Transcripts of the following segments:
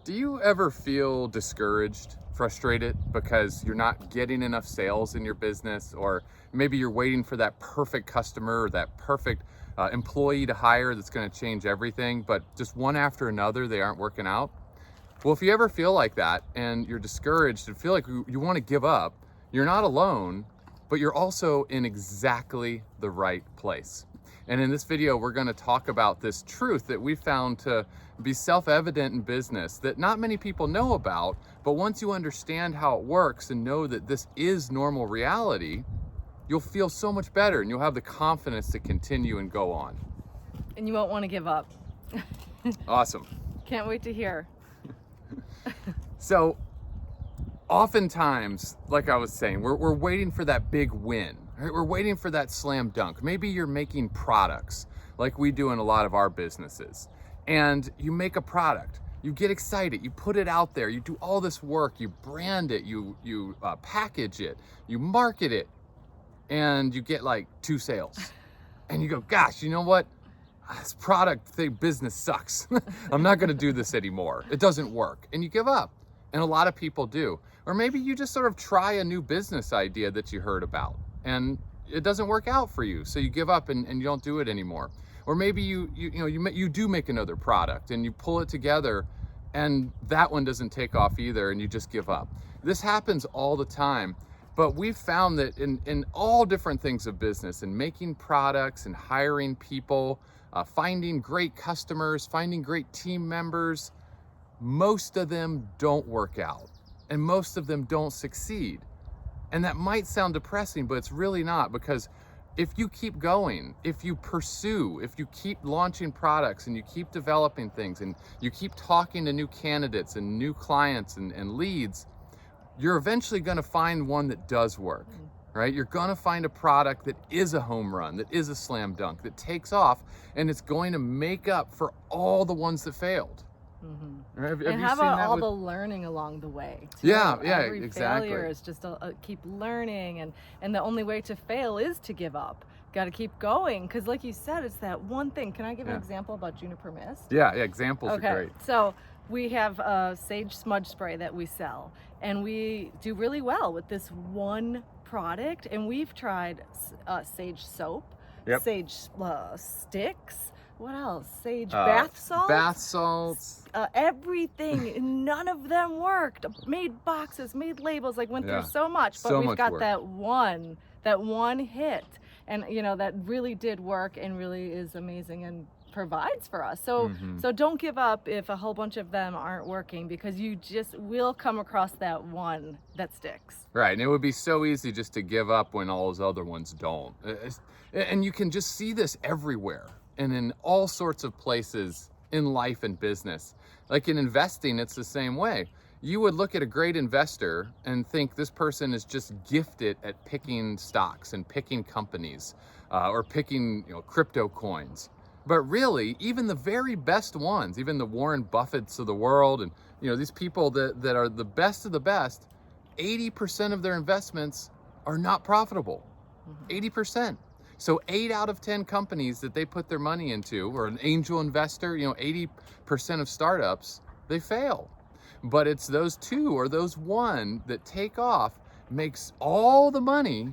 Do you ever feel discouraged, frustrated because you're not getting enough sales in your business, or maybe you're waiting for that perfect customer or that perfect employee to hire that's going to change everything, but just one after another, they aren't working out? Well, if you ever feel like that and you're discouraged and feel like you want to give up, you're not alone, but you're also in exactly the right place. And in this video, we're going to talk about this truth that we found to be self-evident in business that not many people know about, but once you understand how it works and know that this is normal reality, you'll feel so much better and you'll have the confidence to continue and go on. And you won't want to give up. Awesome. Can't wait to hear. So oftentimes, like I was saying, we're waiting for that big win, right? We're waiting for that slam dunk. Maybe you're making products like we do in a lot of our businesses, and you make a product, you get excited, you put it out there, you do all this work, you brand it, you package it, you market it, and you get like 2 sales. And you go, gosh, you know what? This product thing, business sucks. I'm not gonna do this anymore. It doesn't work. And you give up. And a lot of people do. Or maybe you just sort of try a new business idea that you heard about and it doesn't work out for you. So you give up and you don't do it anymore. Or maybe you do make another product and you pull it together and that one doesn't take off either and you just give up. This happens all the time. But we've found that in all different things of business, in making products and hiring people, finding great customers, finding great team members, most of them don't work out and most of them don't succeed. And that might sound depressing, but it's really not, because if you keep going, if you pursue, if you keep launching products and you keep developing things and you keep talking to new candidates and new clients and leads, you're eventually going to find one that does work, right? You're going to find a product that is a home run, that is a slam dunk, that takes off, and it's going to make up for all the ones that failed. Mm-hmm. Have and you how seen about that all with... the learning along the way? Too? Yeah, Every exactly. failure is just keep learning, and the only way to fail is to give up. Got to keep going, because like you said, it's that one thing. Can I give an example about Juniper Mist? Yeah, examples are great. So we have a sage smudge spray that we sell, and we do really well with this one product. And we've tried sage soap, sage sticks. What else? Sage bath salts. Bath salts. Everything. None of them worked. Made boxes, made labels, like went through so much. But we've got that one hit. And that really did work and really is amazing and provides for us. So so don't give up if a whole bunch of them aren't working, because you just will come across that one that sticks. Right, and it would be so easy just to give up when all those other ones don't. And you can just see this everywhere and in all sorts of places in life and business. Like in investing, it's the same way. You would look at a great investor and think this person is just gifted at picking stocks and picking companies or picking crypto coins. But really, even the very best ones, even the Warren Buffetts of the world and these people that are the best of the best, 80% of their investments are not profitable. 80%. So 8 out of 10 companies that they put their money into, or an angel investor, 80% of startups, they fail. But it's those 2 or those 1 that take off, makes all the money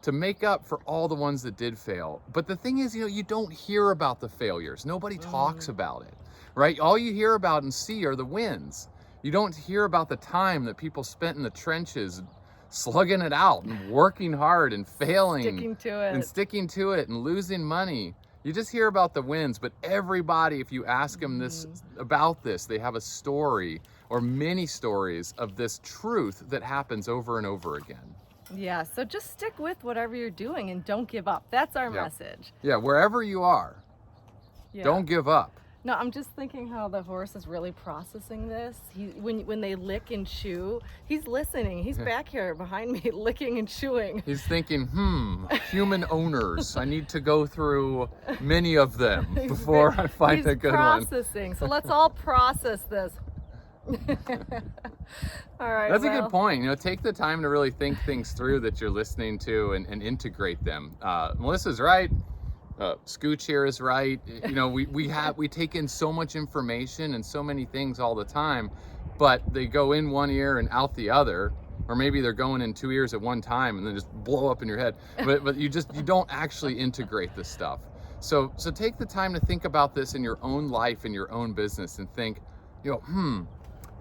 to make up for all the ones that did fail. But the thing is, you don't hear about the failures. Nobody talks about it, right? All you hear about and see are the wins. You don't hear about the time that people spent in the trenches slugging it out and working hard and failing, sticking to it and losing money. You just hear about the wins, but everybody, if you ask them about this, they have a story or many stories of this truth that happens over and over again. Yeah, so just stick with whatever you're doing and don't give up. That's our message. Yeah, wherever you are, don't give up. No, I'm just thinking how the horse is really processing this. When they lick and chew, he's listening. He's back here behind me licking and chewing. He's thinking, human owners. I need to go through many of them before I find a good one. He's processing. So let's all process this. All right. That's a good point. Take the time to really think things through that you're listening to and integrate them. Melissa's right. Scooch here is right. You know, we take in so much information and so many things all the time, but they go in one ear and out the other, or maybe they're going in two ears at one time and then just blow up in your head. But you don't actually integrate this stuff. So take the time to think about this in your own life, in your own business, and think, you know,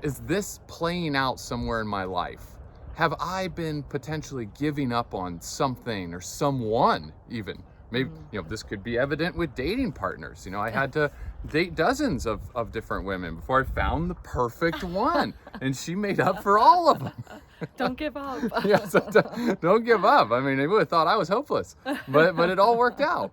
is this playing out somewhere in my life? Have I been potentially giving up on something or someone even? Maybe, you know, this could be evident with dating partners. You know, I had to date dozens of different women before I found the perfect one, and she made up for all of them. Don't give up. Yeah, so don't give up. I mean, they would have thought I was hopeless, but it all worked out.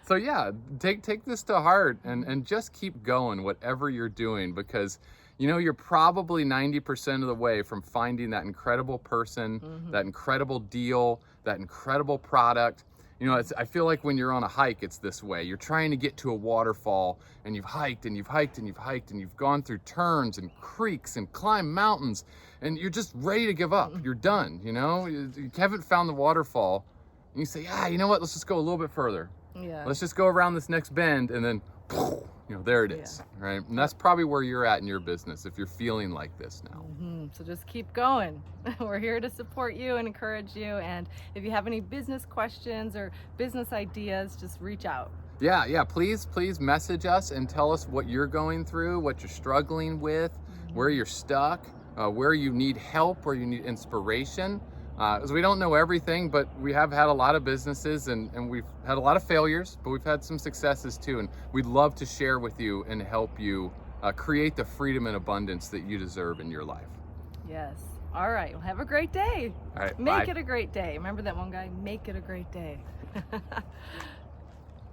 So yeah, take this to heart and just keep going, whatever you're doing, because you know you're probably 90% of the way from finding that incredible person, that incredible deal, that incredible product. You know, I feel like when you're on a hike, it's this way. You're trying to get to a waterfall, and you've hiked and you've hiked and you've hiked, and you've gone through turns and creeks and climbed mountains, and you're just ready to give up. You're done, you know? You haven't found the waterfall, and you say, you know what? Let's just go a little bit further. Yeah. Let's just go around this next bend, and then, you know, there it is, right? And that's probably where you're at in your business if you're feeling like this now. So just keep going. We're here to support you and encourage you. And if you have any business questions or business ideas, just reach out. Yeah, please message us and tell us what you're going through, what you're struggling with, where you're stuck, where you need help, where you need inspiration. Because we don't know everything, but we have had a lot of businesses and we've had a lot of failures, but we've had some successes too. And we'd love to share with you and help you create the freedom and abundance that you deserve in your life. Yes. All right. Well, have a great day. All right. Make bye. it a great day. Remember that one guy? Make it a great day.